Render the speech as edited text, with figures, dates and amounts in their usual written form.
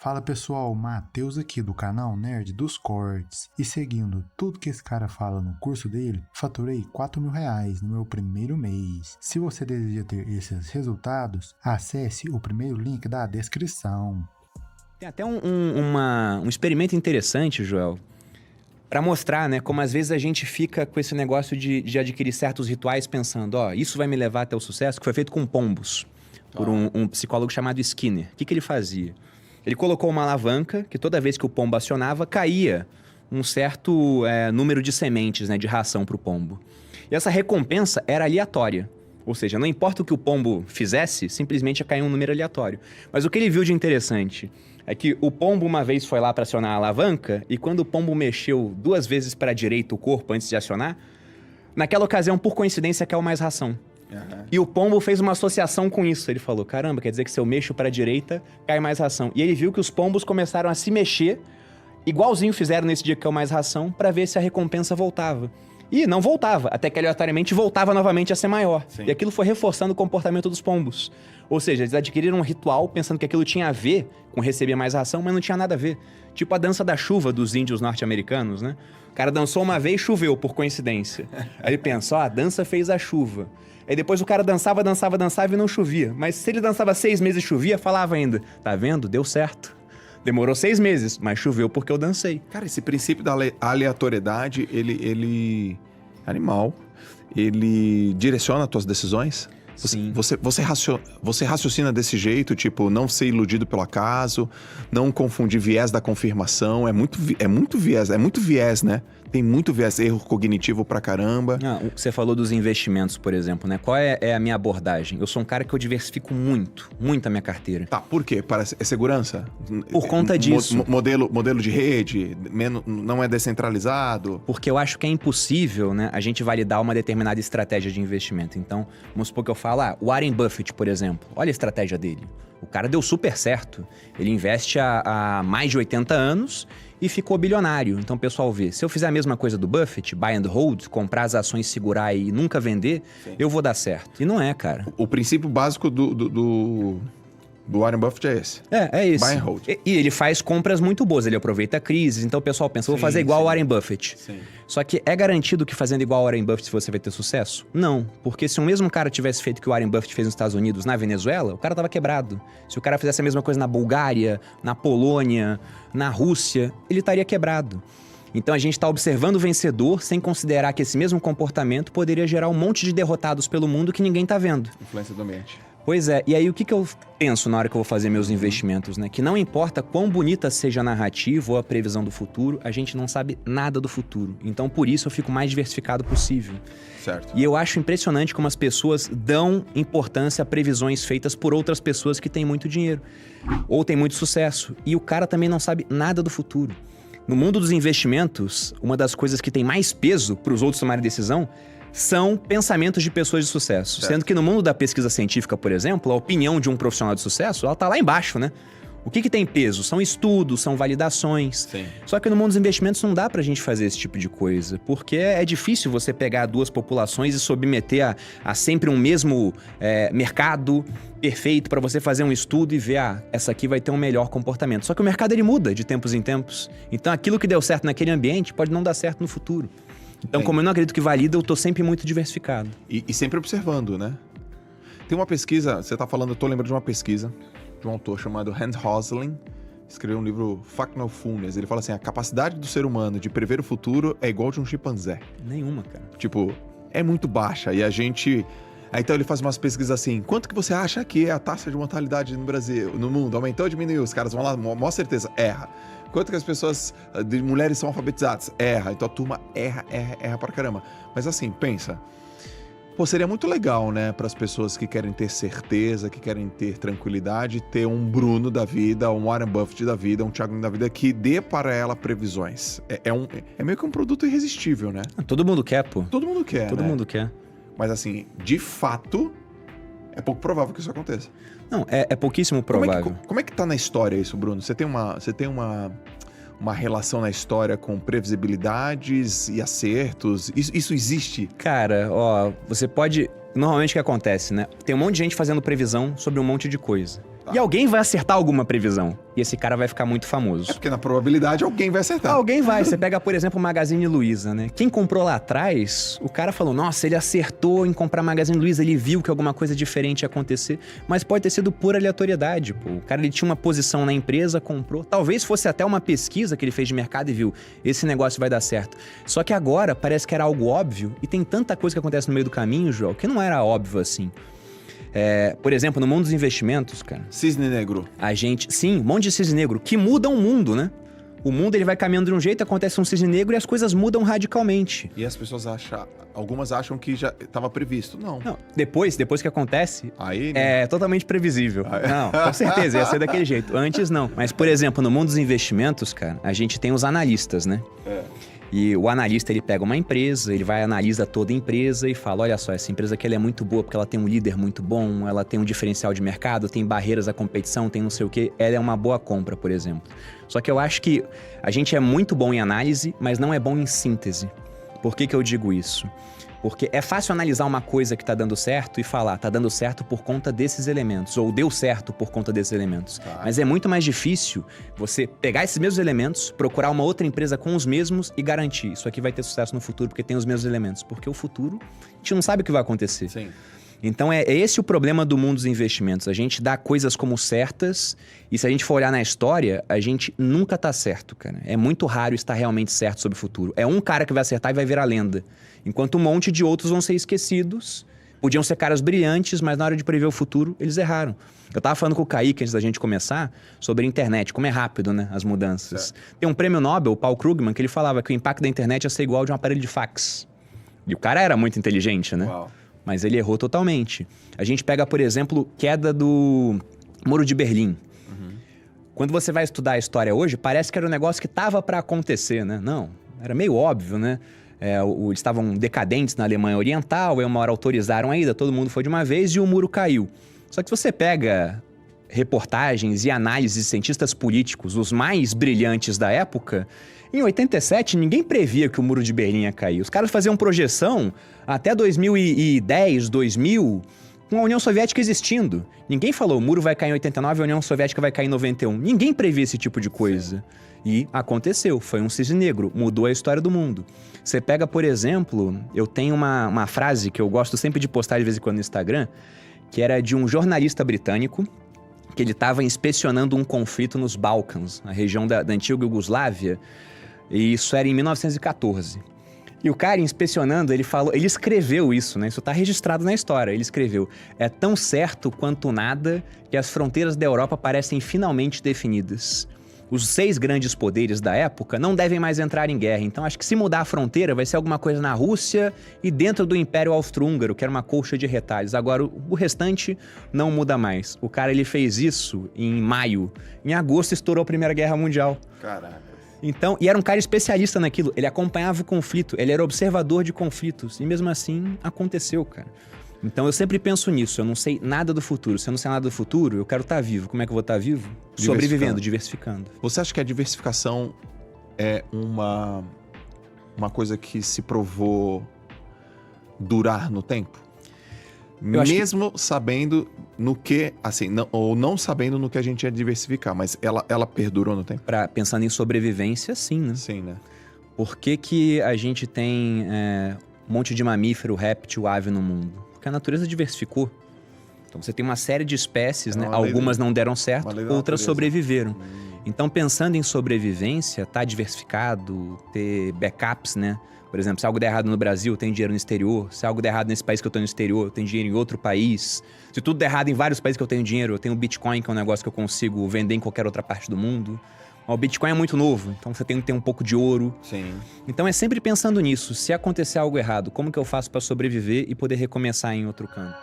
Fala pessoal, Matheus aqui do canal Nerd dos Cortes. E seguindo tudo que esse cara fala no curso dele, faturei R$4.000 no meu primeiro mês. Se você deseja ter esses resultados, acesse o primeiro link da descrição. Tem até um experimento interessante, Joel, para mostrar, né, como às vezes a gente fica com esse negócio de adquirir certos rituais pensando, isso vai me levar até o sucesso, que foi feito com pombos, por um psicólogo chamado Skinner. O que ele fazia? Ele colocou uma alavanca que toda vez que o pombo acionava, caía um certo número de sementes, né, de ração para o pombo. E essa recompensa era aleatória. Ou seja, não importa o que o pombo fizesse, simplesmente ia cair um número aleatório. Mas o que ele viu de interessante é que o pombo uma vez foi lá para acionar a alavanca e quando o pombo mexeu 2 vezes para a direita o corpo antes de acionar, naquela ocasião, por coincidência, caiu mais ração. Uhum. E o pombo fez uma associação com isso. Ele falou, caramba, quer dizer que se eu mexo para a direita, cai mais ração. E ele viu que os pombos começaram a se mexer, igualzinho fizeram nesse dia que caiu mais ração, para ver se a recompensa voltava. E não voltava, até que aleatoriamente voltava novamente a ser maior. Sim. E aquilo foi reforçando o comportamento dos pombos. Ou seja, eles adquiriram um ritual pensando que aquilo tinha a ver com receber mais ração, mas não tinha nada a ver. Tipo a dança da chuva dos índios norte-americanos, né? O cara dançou uma vez e choveu, por coincidência. Aí ele pensa, a dança fez a chuva. Aí depois o cara dançava e não chovia. Mas se ele dançava 6 meses e chovia, falava ainda, tá vendo? Deu certo. Demorou 6 meses, mas choveu porque eu dancei. Cara, esse princípio da aleatoriedade, animal, ele direciona as tuas decisões? Sim. Você raciocina desse jeito, tipo, não ser iludido pelo acaso, não confundir viés da confirmação, é muito viés, né? Tem muito viés, erro cognitivo pra caramba. Você falou dos investimentos, por exemplo, né? Qual é a minha abordagem? Eu sou um cara que eu diversifico muito a minha carteira. Tá, por quê? É segurança? Por conta disso. Modelo de rede, não é descentralizado? Porque eu acho que é impossível, né, a gente validar uma determinada estratégia de investimento. Então, vamos supor que eu falo, o Warren Buffett, por exemplo, olha a estratégia dele. O cara deu super certo. Ele investe há mais de 80 anos e ficou bilionário. Então o pessoal vê, se eu fizer a mesma coisa do Buffett, buy and hold, comprar as ações, segurar e nunca vender, sim, eu vou dar certo. E não é, cara. O princípio básico do Warren Buffett é esse. É esse. Buy and hold. E ele faz compras muito boas, ele aproveita crises, então o pessoal pensa, vou fazer igual ao Warren Buffett. Sim. Só que é garantido que fazendo igual ao Warren Buffett você vai ter sucesso? Não, porque se o mesmo cara tivesse feito o que o Warren Buffett fez nos Estados Unidos, na Venezuela, o cara tava quebrado. Se o cara fizesse a mesma coisa na Bulgária, na Polônia, na Rússia, ele estaria quebrado. Então a gente está observando o vencedor sem considerar que esse mesmo comportamento poderia gerar um monte de derrotados pelo mundo que ninguém tá vendo. Influência do ambiente. Pois é, e aí o que eu penso na hora que eu vou fazer meus investimentos, né? Que não importa quão bonita seja a narrativa ou a previsão do futuro, a gente não sabe nada do futuro. Então por isso eu fico mais diversificado possível. Certo. E eu acho impressionante como as pessoas dão importância a previsões feitas por outras pessoas que têm muito dinheiro ou têm muito sucesso. E o cara também não sabe nada do futuro. No mundo dos investimentos, uma das coisas que tem mais peso para os outros tomarem decisão são pensamentos de pessoas de sucesso. Certo. Sendo que no mundo da pesquisa científica, por exemplo, a opinião de um profissional de sucesso, ela tá lá embaixo, né? O que tem peso? São estudos, são validações. Sim. Só que no mundo dos investimentos não dá pra gente fazer esse tipo de coisa, porque é difícil você pegar 2 populações e submeter a sempre um mesmo mercado perfeito para você fazer um estudo e ver, essa aqui vai ter um melhor comportamento. Só que o mercado ele muda de tempos em tempos. Então aquilo que deu certo naquele ambiente pode não dar certo no futuro. Então, como eu não acredito que valida, eu tô sempre muito diversificado. E sempre observando, né? Tem uma pesquisa, você tá falando, eu tô lembrando de uma pesquisa de um autor chamado Hans Rosling, escreveu um livro Factfulness. Ele fala assim, a capacidade do ser humano de prever o futuro é igual de um chimpanzé. Nenhuma, cara. Tipo, é muito baixa e a gente... Aí, então ele faz umas pesquisas assim, quanto que você acha que é a taxa de mortalidade no Brasil, no mundo? Aumentou ou diminuiu? Os caras vão lá, maior certeza, erra. Quanto que as pessoas, de mulheres são alfabetizadas? Erra. Então a turma erra pra caramba. Mas assim, pensa. Pô, seria muito legal, né, para as pessoas que querem ter certeza, que querem ter tranquilidade, ter um Bruno da vida, um Warren Buffett da vida, um Thiago da vida, que dê para ela previsões. É meio que um produto irresistível, né? Todo mundo quer, pô. Todo mundo quer, Todo mundo quer. Mas assim, de fato, é pouco provável que isso aconteça. Não, é pouquíssimo provável. Como é que tá na história isso, Bruno? Você tem uma relação na história com previsibilidades e acertos? Isso existe? Cara, você pode... Normalmente o que acontece, né? Tem um monte de gente fazendo previsão sobre um monte de coisa. Tá. E alguém vai acertar alguma previsão. E esse cara vai ficar muito famoso. É porque na probabilidade alguém vai acertar. Alguém vai. Você pega, por exemplo, o Magazine Luiza, né? Quem comprou lá atrás, o cara falou, nossa, ele acertou em comprar Magazine Luiza, ele viu que alguma coisa diferente ia acontecer. Mas pode ter sido pura aleatoriedade, pô. O cara, ele tinha uma posição na empresa, comprou. Talvez fosse até uma pesquisa que ele fez de mercado e viu, esse negócio vai dar certo. Só que agora parece que era algo óbvio e tem tanta coisa que acontece no meio do caminho, Joel, que não era óbvio assim. Por exemplo, no mundo dos investimentos, cara... Cisne negro. Sim, um monte de cisne negro, que mudam o mundo, né? O mundo, ele vai caminhando de um jeito, acontece um cisne negro e as coisas mudam radicalmente. E as pessoas algumas acham que já estava previsto. Não. Depois que acontece, Aí, é totalmente previsível. Não, com certeza, ia ser daquele jeito. Antes, não. Mas, por exemplo, no mundo dos investimentos, cara, a gente tem os analistas, né? E o analista, ele pega uma empresa, ele vai analisa toda a empresa e fala, olha só, essa empresa aqui ela é muito boa porque ela tem um líder muito bom, ela tem um diferencial de mercado, tem barreiras à competição, tem não sei o quê, ela é uma boa compra, por exemplo. Só que eu acho que a gente é muito bom em análise, mas não é bom em síntese. Por que eu digo isso? Porque é fácil analisar uma coisa que tá dando certo e falar, tá dando certo por conta desses elementos, ou deu certo por conta desses elementos. Tá. Mas é muito mais difícil você pegar esses mesmos elementos, procurar uma outra empresa com os mesmos e garantir, isso aqui vai ter sucesso no futuro porque tem os mesmos elementos. Porque o futuro, a gente não sabe o que vai acontecer. Sim. Então é esse o problema do mundo dos investimentos. A gente dá coisas como certas e se a gente for olhar na história, a gente nunca tá certo, cara. É muito raro estar realmente certo sobre o futuro. É um cara que vai acertar e vai virar lenda. Enquanto um monte de outros vão ser esquecidos. Podiam ser caras brilhantes, mas na hora de prever o futuro, eles erraram. Eu tava falando com o Kaique antes da gente começar sobre a internet, como é rápido, né, as mudanças. Certo. Tem um prêmio Nobel, o Paul Krugman, que ele falava que o impacto da internet ia ser igual ao de um aparelho de fax. E o cara era muito inteligente, né? Uau. Mas ele errou totalmente. A gente pega, por exemplo, queda do Muro de Berlim. Quando você vai estudar a história hoje, parece que era um negócio que tava para acontecer, né? Não, era meio óbvio, né? Eles estavam decadentes na Alemanha Oriental, aí uma hora autorizaram a ida, todo mundo foi de uma vez e o muro caiu. Só que se você pega reportagens e análises de cientistas políticos, os mais brilhantes da época, em 87 ninguém previa que o Muro de Berlim ia cair. Os caras faziam projeção até 2010, 2000, com a União Soviética existindo. Ninguém falou, o muro vai cair em 89 e a União Soviética vai cair em 91. Ninguém previa esse tipo de coisa. Sim. E aconteceu, foi um cisne negro, mudou a história do mundo. Você pega, por exemplo, eu tenho uma frase que eu gosto sempre de postar de vez em quando no Instagram, que era de um jornalista britânico, que ele estava inspecionando um conflito nos Balcãs, a região da antiga Iugoslávia, e isso era em 1914. E o cara inspecionando, ele escreveu isso, né? Isso tá registrado na história. Ele escreveu, é tão certo quanto nada que as fronteiras da Europa parecem finalmente definidas. Os 6 grandes poderes da época não devem mais entrar em guerra, então acho que se mudar a fronteira vai ser alguma coisa na Rússia e dentro do Império Austro-Húngaro, que era uma colcha de retalhos. Agora, o restante não muda mais. O cara, ele fez isso em maio. Em agosto, estourou a Primeira Guerra Mundial. Caraca. Então, e era um cara especialista naquilo. Ele acompanhava o conflito, ele era observador de conflitos. E mesmo assim, aconteceu, cara. Então eu sempre penso nisso, eu não sei nada do futuro. Se eu não sei nada do futuro, eu quero estar vivo. Como é que eu vou estar vivo? Sobrevivendo, diversificando. Você acha que a diversificação é uma coisa que se provou durar no tempo? Mesmo sabendo no que, assim, ou não sabendo no que a gente ia diversificar, mas ela perdurou no tempo? Pensando em sobrevivência, sim, né? Sim, né? Por que a gente tem um monte de mamífero, réptil, ave no mundo? Porque a natureza diversificou. Então você tem uma série de espécies, né? Algumas não deram certo, outras sobreviveram. Então pensando em sobrevivência, tá diversificado, ter backups, né? Por exemplo, se algo der errado no Brasil, eu tenho dinheiro no exterior. Se algo der errado nesse país que eu tô no exterior, eu tenho dinheiro em outro país. Se tudo der errado em vários países que eu tenho dinheiro, eu tenho Bitcoin, que é um negócio que eu consigo vender em qualquer outra parte do mundo. O Bitcoin é muito novo, então você tem que ter um pouco de ouro. Sim. Então é sempre pensando nisso. Se acontecer algo errado, como que eu faço para sobreviver e poder recomeçar em outro canto?